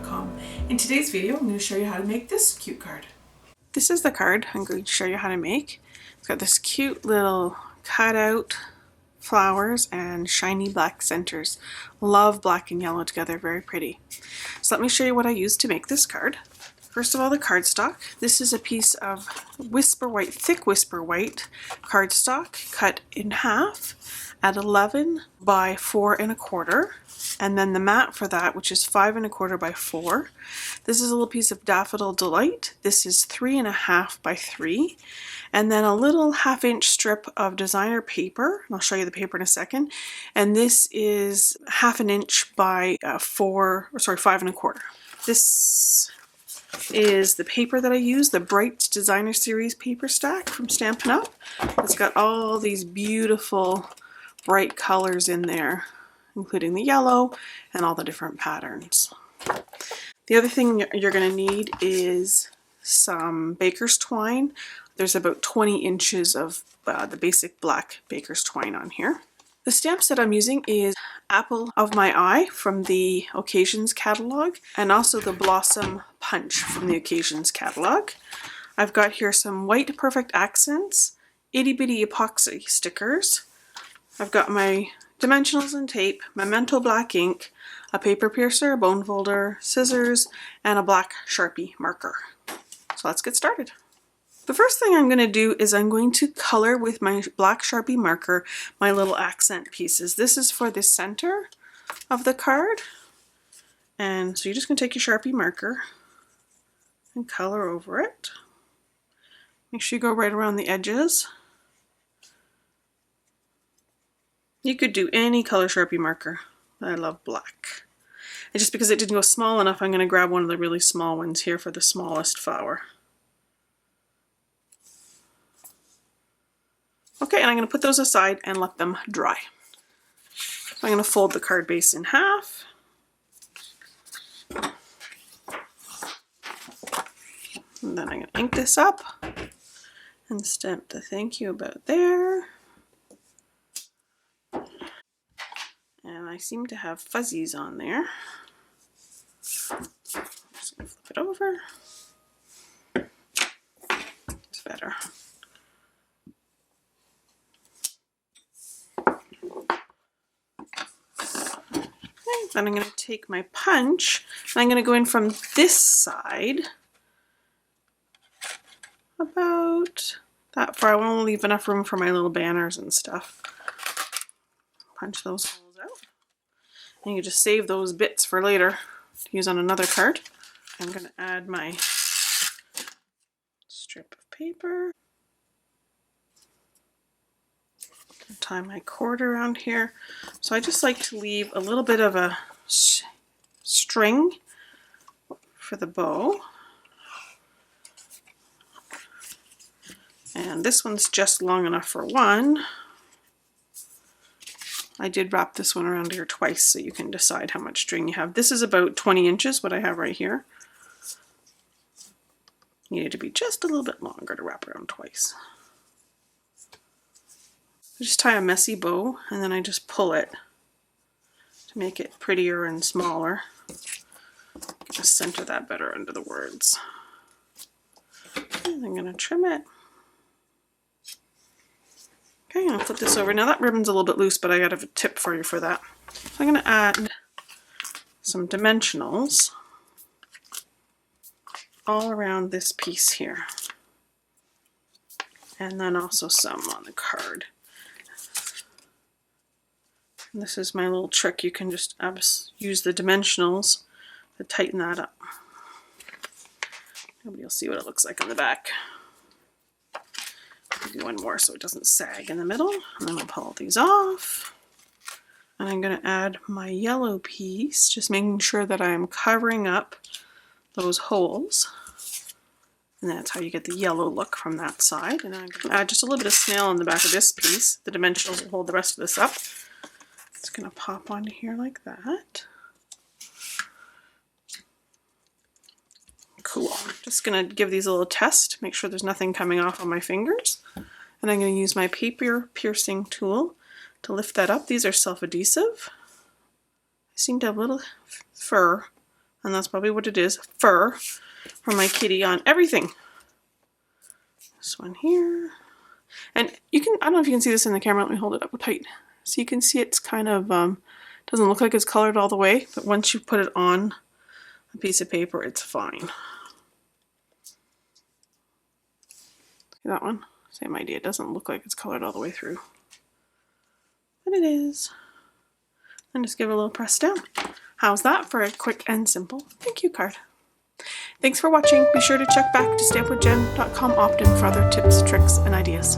jenn@jenn@jenn.com. In today's video, I'm going to show you how to make this cute card. This is the card I'm going to show you how to make. It's got this cute little cutout flowers and shiny black centers. Love black and yellow together, very pretty. So let me show you what I used to make this card. First of all, the cardstock. This is a piece of whisper white, thick whisper white cardstock cut in half at 11 by 4 1/4. And then the mat for that, which is 5 1/4 by 4. This is a little piece of Daffodil Delight. This is 3 1/2 by 3. And then a little 1/2 strip of designer paper. I'll show you the paper in a second. And this is 1/2 inch by 5 1/4. This is the paper that I use, the Bright Designer Series paper stack from Stampin' Up. It's got all these beautiful bright colors in there, including the yellow and all the different patterns. The other thing you're going to need is some baker's twine. There's about 20 inches of the basic black baker's twine on here. The stamp set I'm using is Apple of My Eye from the Occasions catalog, and also the Blossom Punch from the Occasions catalog. I've got here some white perfect accents, itty bitty epoxy stickers. I've got my dimensionals and tape, Memento black ink, a paper piercer, a bone folder, scissors, and a black Sharpie marker. So let's get started. The first thing I'm going to do is I'm going to color with my black Sharpie marker my little accent pieces. This is for the center of the card. And so you're just going to take your Sharpie marker and color over it. Make sure you go right around the edges. You could do any color Sharpie marker. I love black. And just because it didn't go small enough, I'm going to grab one of the really small ones here for the smallest flower. Okay, and I'm going to put those aside and let them dry. So I'm going to fold the card base in half. And then I'm going to ink this up and stamp the thank you about there. And I seem to have fuzzies on there. Just going to flip it over. It's better. Then I'm going to take my punch and I'm going to go in from this side about that far. I want to leave enough room for my little banners and stuff. Punch those holes out. And you just save those bits for later to use on another card. I'm going to add my strip of paper. Tie my cord around here. So I just like to leave a little bit of a string for the bow. And this one's just long enough for one. I did wrap this one around here twice so you can decide how much string you have. This is about 20 inches, what I have right here. Needed to be just a little bit longer to wrap around twice. I just tie a messy bow and then I just pull it to make it prettier and smaller. Just center that better under the words. And I'm going to trim it. Okay, I'll flip this over. Now that ribbon's a little bit loose, but I got a tip for you for that. So I'm going to add some dimensionals all around this piece here. And then also some on the card. And this is my little trick. You can just use the dimensionals to tighten that up. Nobody will see what it looks like on the back. I'll do one more so it doesn't sag in the middle. And then I'll pull these off. And I'm going to add my yellow piece, just making sure that I am covering up those holes. And that's how you get the yellow look from that side. And I'm going to add just a little bit of snail on the back of this piece. The dimensionals will hold the rest of this up. It's going to pop onto here like that. Cool. Just going to give these a little test, make sure there's nothing coming off on my fingers. And I'm going to use my paper piercing tool to lift that up. These are self-adhesive. I seem to have a little fur And that's probably what it is, fur for my kitty on everything. This one here. And you can, I don't know if you can see this in the camera, let me hold it up tight. So you can see it's kind of, doesn't look like it's colored all the way, but once you put it on a piece of paper, it's fine. See that one? Same idea, it doesn't look like it's colored all the way through. But it is. And just give it a little press down. How's that for a quick and simple thank you card? Thanks for watching. Be sure to check back to stampwithjenn.com often for other tips, tricks, and ideas.